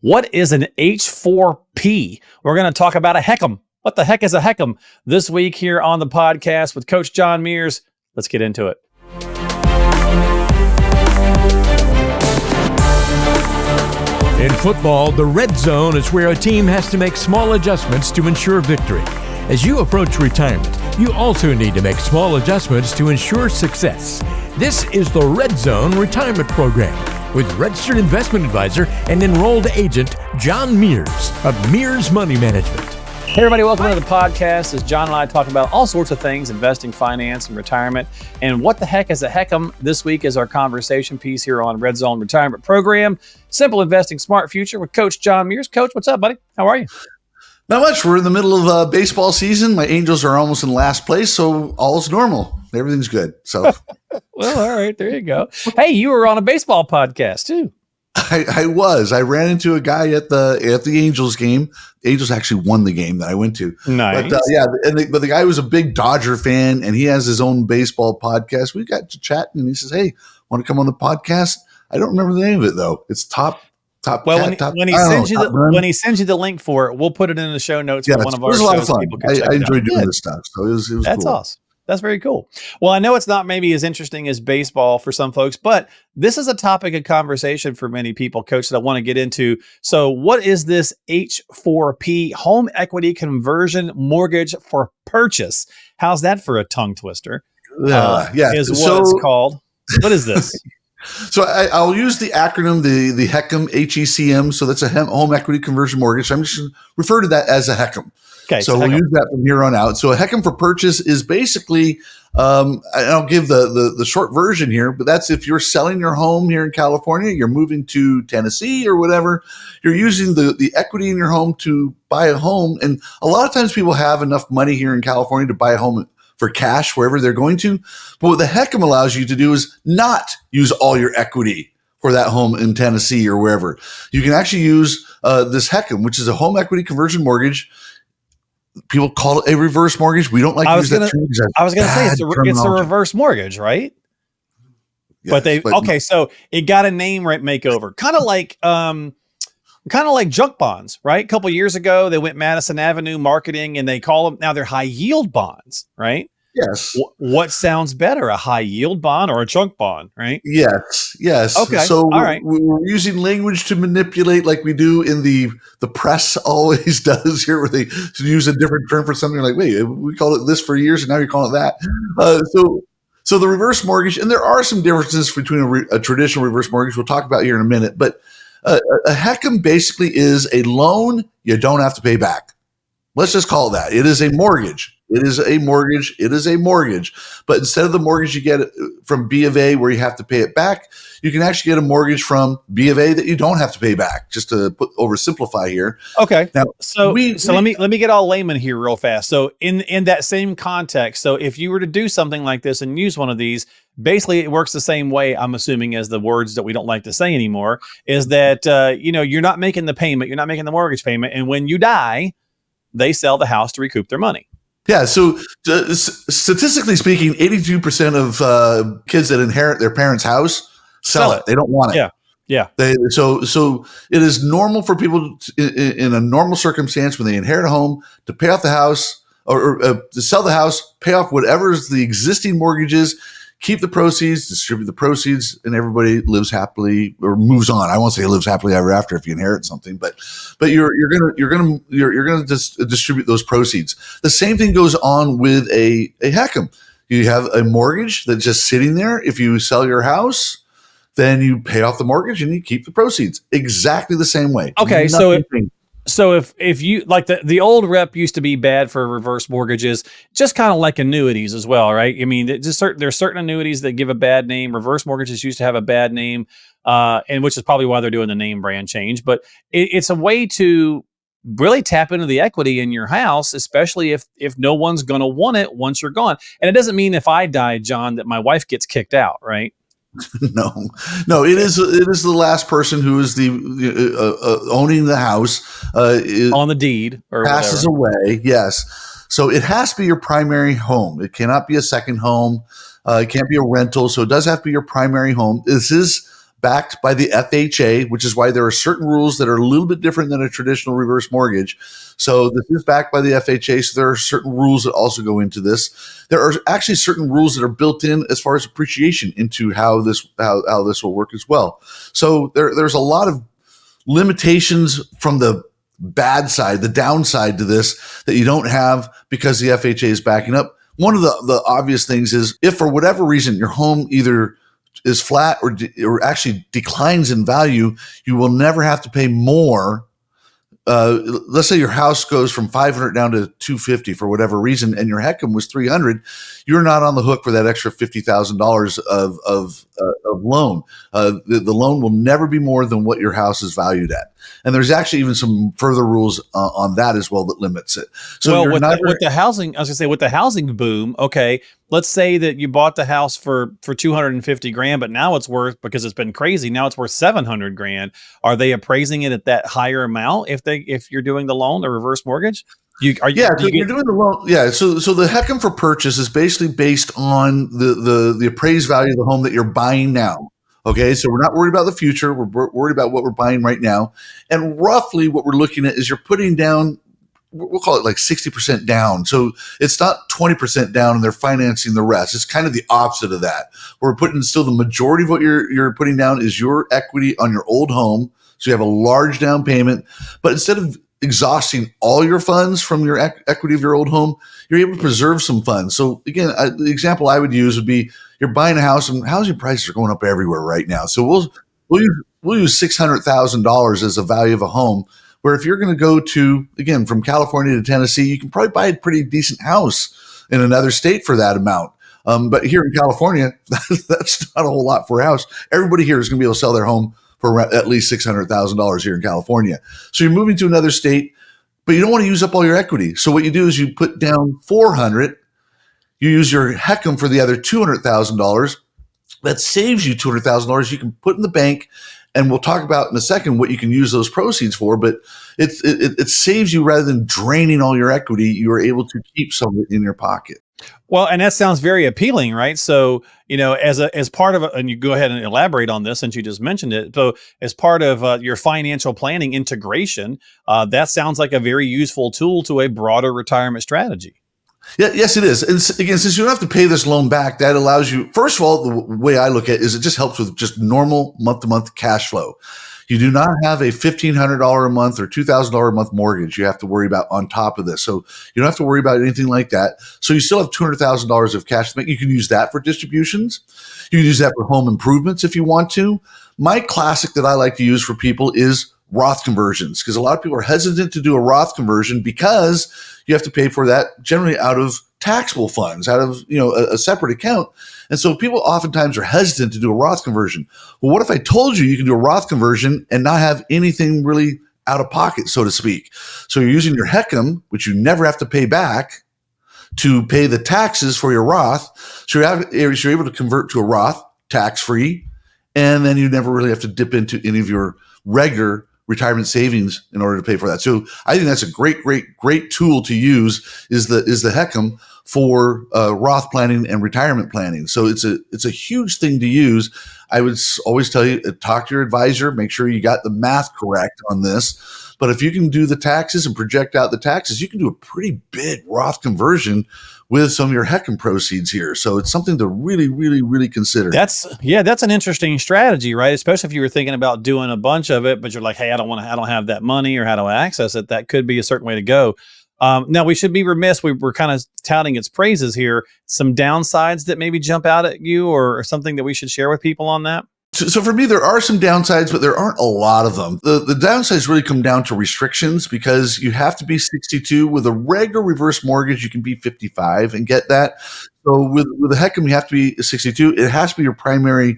What is an H4P? We're going to talk about a HECM. What the heck is a HECM? This week here on the podcast with Coach John Mears. Let's get into it. In football, the red zone is where a team has to make small adjustments to ensure victory. As you approach retirement, you also need to make small adjustments to ensure success. This is the Red Zone Retirement Program with registered investment advisor and enrolled agent John Mears of Mears Money Management. Hey everybody, welcome to the podcast. As John and I talk about all sorts of things, investing, finance, and retirement. And what the heck is a HECM? This week is our conversation piece here on Red Zone Retirement Program. Simple investing, smart future with Coach John Mears. Coach, what's up, buddy? How are you? Not much. We're in the middle of baseball season. My Angels are almost in last place, so all's normal. Everything's good. So, well, all right, there you go. Hey, you were on a baseball podcast too. I was. I ran into a guy at the Angels game. The Angels actually won the game that I went to. Nice. But but the guy was a big Dodger fan, and he has his own baseball podcast. We got to chat, and he says, "Hey, want to come on the podcast?" I don't remember the name of it though. It's top. Well, when he sends you the link for it, we'll put it in the show notes for one of our shows. It was a lot of fun. I enjoyed doing Good. this stuff, so it was That's cool. Awesome. That's very cool. Well, I know it's not maybe as interesting as baseball for some folks, but this is a topic of conversation for many people, Coach, that I want to get into. So what is this H4P, home equity conversion mortgage for purchase? How's that for a tongue twister? Is what it's called. What is this? So I'll use the acronym, the HECM, HECM. So that's a home equity conversion mortgage. I'm just going to refer to that as a HECM. Okay, so we'll use that from here on out. So a HECM for purchase is basically, I'll give the short version here, but that's if you're selling your home here in California, you're moving to Tennessee or whatever, you're using the equity in your home to buy a home. And a lot of times people have enough money here in California to buy a home for cash wherever they're going to. But what the HECM allows you to do is not use all your equity for that home in Tennessee or wherever. You can actually use this HECM, which is a home equity conversion mortgage. People call it a reverse mortgage. We don't like to use that term. I was going to say it's a reverse mortgage, right? Yes, but so it got a name makeover, kind of like junk bonds, right? A couple of years ago, they went Madison Avenue marketing, and they call them now they're high yield bonds, right? Yes. What sounds better, a high yield bond or a junk bond, right? Yes. Okay. So all right. We're using language to manipulate, like we do in the press always does here, where they use a different term for something. Like, wait, we called it this for years, and now you're calling it that. So the reverse mortgage, and there are some differences between a traditional reverse mortgage. We'll talk about here in a minute, but a HECM basically is a loan you don't have to pay back. Let's just call it that. It is a mortgage. It is a mortgage. But instead of the mortgage you get from B of A where you have to pay it back, you can actually get a mortgage from B of A that you don't have to pay back, just to oversimplify here. Okay. Now, so let me get all layman here real fast. So in that same context, so if you were to do something like this and use one of these, basically it works the same way, I'm assuming, as the words that we don't like to say anymore, is that you're not making the payment, you're not making the mortgage payment, and when you die, they sell the house to recoup their money. Yeah. So statistically speaking, 82% of kids that inherit their parents' house sell it. They don't want it. Yeah. So it is normal for people in a normal circumstance when they inherit a home to pay off the house or to sell the house, pay off whatever is the existing mortgages, keep the proceeds, distribute the proceeds, and everybody lives happily or moves on. I won't say lives happily ever after if you inherit something, but you're gonna just distribute those proceeds. The same thing goes on with a HECM. You have a mortgage that's just sitting there. If you sell your house, then you pay off the mortgage and you keep the proceeds. Exactly the same way. Okay, so if you like the old rep used to be bad for reverse mortgages, just kind of like annuities as well, right? I mean, there's certain annuities that give a bad name. Reverse mortgages used to have a bad name, and which is probably why they're doing the name brand change. But it's a way to really tap into the equity in your house, especially if no one's going to want it once you're gone. And it doesn't mean if I die, John, that my wife gets kicked out, right? No. It is the last person who is the owning the house on the deed or passes whatever. Away. Yes, so it has to be your primary home. It cannot be a second home. It can't be a rental. So it does have to be your primary home. This is backed by the FHA, which is why there are certain rules that are a little bit different than a traditional reverse mortgage. So this is backed by the FHA. So there are certain rules that also go into this. There are actually certain rules that are built in as far as appreciation into how this will work as well. So there's a lot of limitations from the bad side, the downside to this that you don't have because the FHA is backing up. One of the obvious things is if for whatever reason your home either is flat or actually declines in value, you will never have to pay more. Let's say your house goes from 500 down to 250 for whatever reason, and your HECM was 300. You're not on the hook for that extra $50,000 of loan. The loan will never be more than what your house is valued at. And there's actually even some further rules on that as well that limits it. So well, with the housing, I was gonna say with the housing boom. Okay, let's say that you bought the house for 250 grand, but now it's worth, because it's been crazy, now it's worth 700 grand. Are they appraising it at that higher amount if you're doing the loan, the reverse mortgage? You're doing the loan. Yeah. So the HECM for purchase is basically based on the appraised value of the home that you're buying now. Okay. So we're not worried about the future. We're worried about what we're buying right now. And roughly what we're looking at is you're putting down, we'll call it like 60% down. So it's not 20% down and they're financing the rest. It's kind of the opposite of that. We're putting still the majority of what you're putting down is your equity on your old home. So you have a large down payment, but instead of exhausting all your funds from your equity of your old home, you're able to preserve some funds. So again, the example I would use would be you're buying a house and housing prices are going up everywhere right now. So we'll use $600,000 as a value of a home, where if you're going to go to, again, from California to Tennessee, you can probably buy a pretty decent house in another state for that amount. But here in California, that's not a whole lot for a house. Everybody here is going to be able to sell their home for at least $600,000 here in California. So you're moving to another state, but you don't want to use up all your equity. So what you do is you put down $400,000, you use your HECM for the other $200,000. That saves you $200,000 you can put in the bank. And we'll talk about in a second what you can use those proceeds for, but it saves you rather than draining all your equity. You are able to keep some of it in your pocket. Well, and that sounds very appealing, right? So, as part of and you go ahead and elaborate on this since you just mentioned it. So, as part of your financial planning integration, that sounds like a very useful tool to a broader retirement strategy. Yeah, yes, it is. And again, since you don't have to pay this loan back, that allows you, first of all, the way I look at it is it just helps with just normal month-to-month cash flow. You do not have a $1,500 a month or $2,000 a month mortgage you have to worry about on top of this. So you don't have to worry about anything like that. So you still have $200,000 of cash to make. You can use that for distributions. You can use that for home improvements if you want to. My classic that I like to use for people is Roth conversions, because a lot of people are hesitant to do a Roth conversion because you have to pay for that generally out of taxable funds, out of a separate account. And so people oftentimes are hesitant to do a Roth conversion. Well, what if I told you can do a Roth conversion and not have anything really out of pocket, so to speak? So you're using your HECM, which you never have to pay back, to pay the taxes for your Roth. So you're able to convert to a Roth tax-free, and then you never really have to dip into any of your regular retirement savings in order to pay for that. So I think that's a great tool to use is the HECM for Roth planning and retirement planning. So it's a huge thing to use. I would always tell you, talk to your advisor, make sure you got the math correct on this. But if you can do the taxes and project out the taxes, you can do a pretty big Roth conversion with some of your HECM proceeds here. So it's something to really, really, really consider. That's an interesting strategy, right? Especially if you were thinking about doing a bunch of it, but you're like, hey, I don't have that money, or how do I access it? That could be a certain way to go. Now we should be remiss. We're kind of touting its praises here. Some downsides that maybe jump out at you, or something that we should share with people on that? So for me, there are some downsides, but there aren't a lot of them. The downsides really come down to restrictions, because you have to be 62. With a regular reverse mortgage, you can be 55 and get that. So with a HECM, you have to be 62. It has to be your primary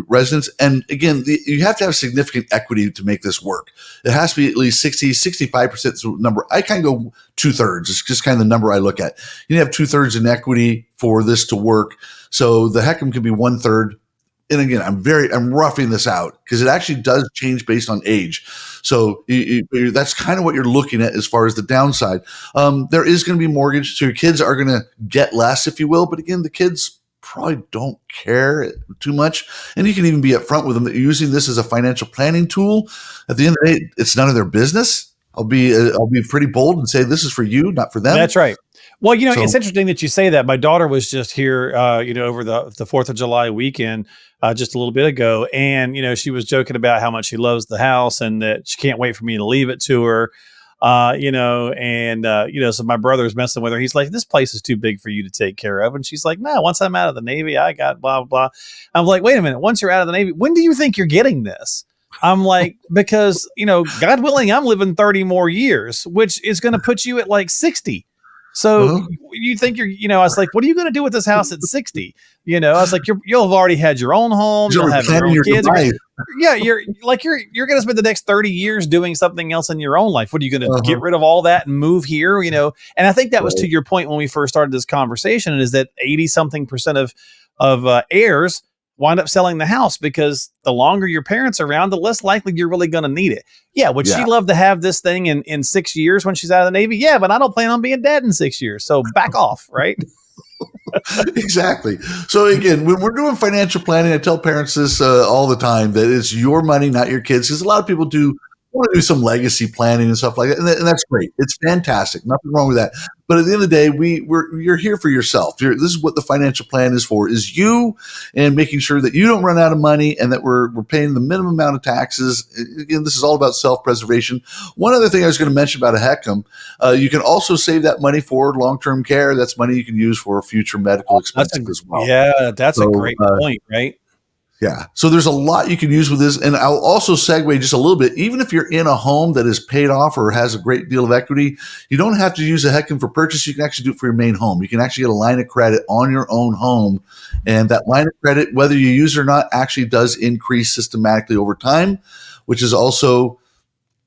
residence. And again, you have to have significant equity to make this work. It has to be at least 65% is the number. I kind of go 2/3. It's just kind of the number I look at. You have 2/3 in equity for this to work. So the HECM can be 1/3. And again, I'm roughing this out because it actually does change based on age. So that's kind of what you're looking at as far as the downside. There is going to be mortgage, so your kids are going to get less, if you will. But again, the kids probably don't care too much. And you can even be upfront with them that you're using this as a financial planning tool. At the end of the day, it's none of their business. I'll be pretty bold and say this is for you, not for them. That's right. Well, So, it's interesting that you say that. My daughter was just here, over the 4th of July weekend, just a little bit ago. And, she was joking about how much she loves the house and that she can't wait for me to leave it to her. So my brother's messing with her. He's like, this place is too big for you to take care of. And she's like, no, once I'm out of the Navy, I got blah, blah, blah. I'm like, wait a minute. Once you're out of the Navy, when do you think you're getting this? I'm like, because, God willing, I'm living 30 more years, which is going to put you at like 60. So you think I was like, what are you going to do with this house at 60? I was like, you'll have already had your own home. You'll have your own kids. Yeah. You're going to spend the next 30 years doing something else in your own life. What are you going to get rid of all that and move here? And I think that was to your point when we first started this conversation, is that 80-something% of heirs wind up selling the house, because the longer your parents are around, the less likely you're really going to need it. Yeah. Would she love to have this thing in 6 years when she's out of the Navy? Yeah, but I don't plan on being dad in 6 years. So back off. Right. Exactly. So again, when we're doing financial planning, I tell parents this all the time, that it's your money, not your kids. Because a lot of people want to do some legacy planning and stuff like that. And that's great. It's fantastic. Nothing wrong with that. But at the end of the day, you're here for yourself. This is what the financial plan is for, is you, and making sure that you don't run out of money and that we're paying the minimum amount of taxes. Again, this is all about self-preservation. One other thing I was going to mention about a HECM, you can also save that money for long-term care. That's money you can use for future medical expenses as well. Yeah, that's a great point, right? Yeah. So there's a lot you can use with this. And I'll also segue just a little bit. Even if you're in a home that is paid off or has a great deal of equity, you don't have to use a HECM for purchase. You can actually do it for your main home. You can actually get a line of credit on your own home. And that line of credit, whether you use it or not, actually does increase systematically over time, which is also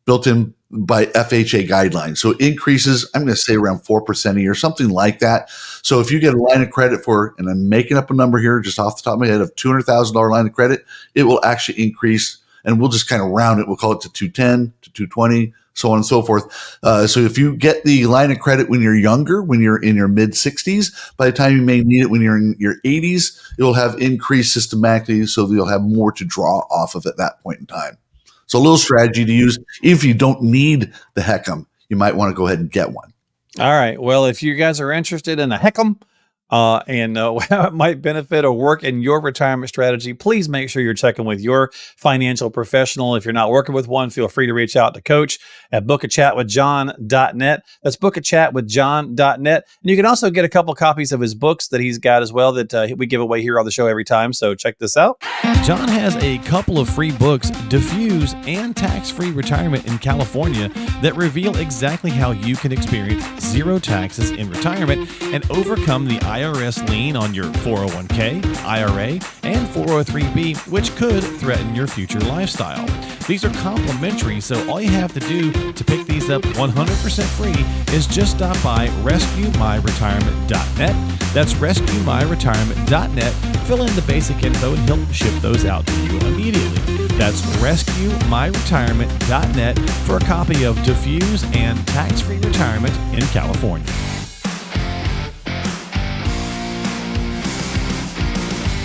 built in by FHA guidelines. So it increases, I'm going to say around 4% a year, something like that. So if you get a line of credit for, and I'm making up a number here just off the top of my head, of $200,000 line of credit, it will actually increase, and we'll just kind of round it. We'll call it to 210, to 220, so on and so forth. So if you get the line of credit when you're younger, when you're in your mid 60s, by the time you may need it when you're in your 80s, it will have increased systematically, so that you'll have more to draw off of at that point in time. So a little strategy to use. If you don't need the HECM, you might want to go ahead and get one. All right. Well, if you guys are interested in a HECM and how it might benefit or work in your retirement strategy, please make sure you're checking with your financial professional. If you're not working with one, feel free to reach out to Coach at bookachatwithjohn.net. That's bookachatwithjohn.net. And you can also get a couple copies of his books that he's got as well that we give away here on the show every time. So check this out. John has a couple of free books, Diffuse and Tax-Free Retirement in California, that reveal exactly how you can experience zero taxes in retirement and overcome the IRS lien on your 401k, IRA, and 403b, which could threaten your future lifestyle. These are complimentary, so all you have to do to pick these up 100% free is just stop by rescuemyretirement.net. That's rescuemyretirement.net. Fill in the basic info and he'll ship those out to you immediately. That's rescuemyretirement.net for a copy of Diffuse and Tax-Free Retirement in California.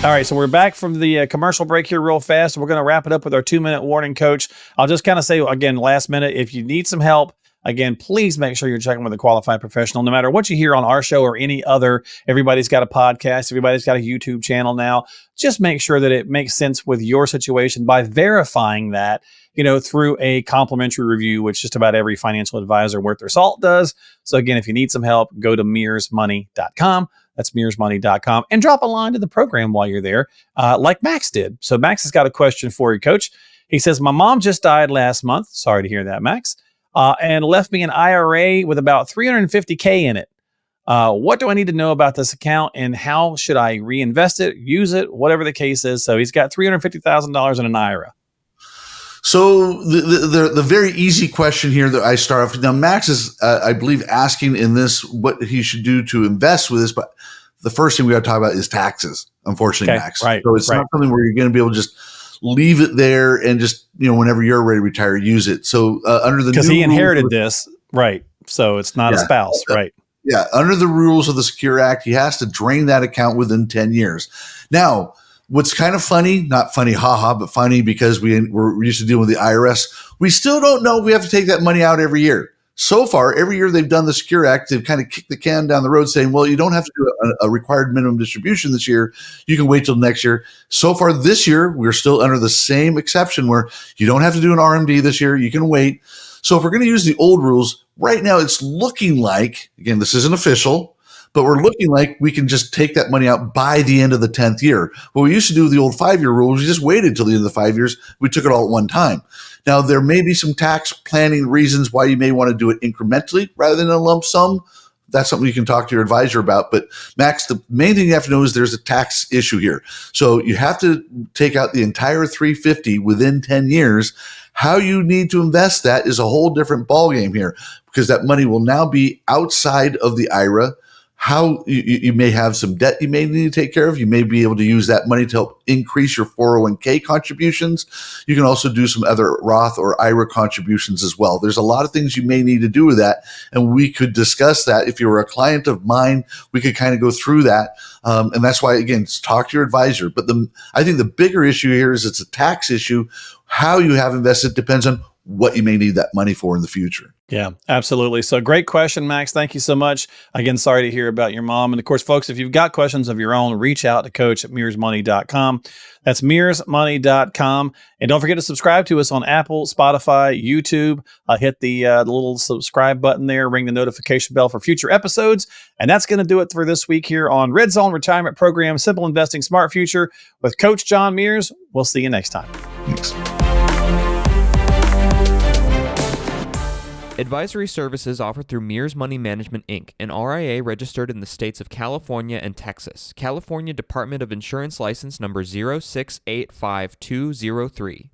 All right, so we're back from the commercial break here real fast. We're going to wrap it up with our 2-minute warning, Coach. I'll just kind of say, again, last minute, if you need some help, again, please make sure you're checking with a qualified professional. No matter what you hear on our show or any other, everybody's got a podcast, everybody's got a YouTube channel now. Just make sure that it makes sense with your situation by verifying that, through a complimentary review, which just about every financial advisor worth their salt does. So again, if you need some help, go to mearsmoney.com. That's mearsmoney.com, and drop a line to the program while you're there, like Max did. So Max has got a question for you, Coach. He says, my mom just died last month. Sorry to hear that, Max. And left me an IRA with about $350K in it. What do I need to know about this account, and how should I reinvest it, use it, whatever the case is? So he's got $350,000 in an IRA. So the very easy question here that I start off now, Max is, I believe, asking in this what he should do to invest with this, but the first thing we got to talk about is taxes, unfortunately, Okay, Max. right, So it's right. not something where you're going to be able to just leave it there and just, whenever you're ready to retire, use it. So under the Because new he rules inherited with- this, right? So it's not a Yeah. spouse, right? Yeah, under the rules of the Secure Act, he has to drain that account within 10 years. Now, what's kind of funny, not funny, haha, but funny because we're used to dealing with the IRS, we still don't know if we have to take that money out every year. So far, every year they've done the Secure Act, they've kind of kicked the can down the road saying, well, you don't have to do a required minimum distribution this year. You can wait till next year. So far this year, we're still under the same exception where you don't have to do an RMD this year. You can wait. So if we're going to use the old rules, right now it's looking like, again, this isn't official, but we're looking like we can just take that money out by the end of the 10th year. What we used to do with the old 5-year rules, we just waited till the end of the 5 years. We took it all at one time. Now, there may be some tax planning reasons why you may want to do it incrementally rather than a lump sum. That's something you can talk to your advisor about. But Max, the main thing you have to know is there's a tax issue here. So you have to take out the entire $350 within 10 years. How you need to invest that is a whole different ballgame here because that money will now be outside of the IRA. How you may have some debt you may need to take care of. You may be able to use that money to help increase your 401k contributions. You can also do some other Roth or IRA contributions as well. There's a lot of things you may need to do with that, and we could discuss that. If you were a client of mine, we could kind of go through that. And that's why, again, talk to your advisor. But I think the bigger issue here is it's a tax issue. How you have invested depends on what you may need that money for in the future. Yeah, absolutely. So great question, Max. Thank you so much. Again, sorry to hear about your mom. And of course, folks, if you've got questions of your own, reach out to Coach at MearsMoney.com. That's MearsMoney.com. And don't forget to subscribe to us on Apple, Spotify, YouTube. Hit the little subscribe button there, ring the notification bell for future episodes. And that's going to do it for this week here on Red Zone Retirement Program, Simple Investing, Smart Future with Coach John Mears. We'll see you next time. Thanks. Advisory services offered through Mears Money Management, Inc., an RIA registered in the states of California and Texas. California Department of Insurance License Number 0685203.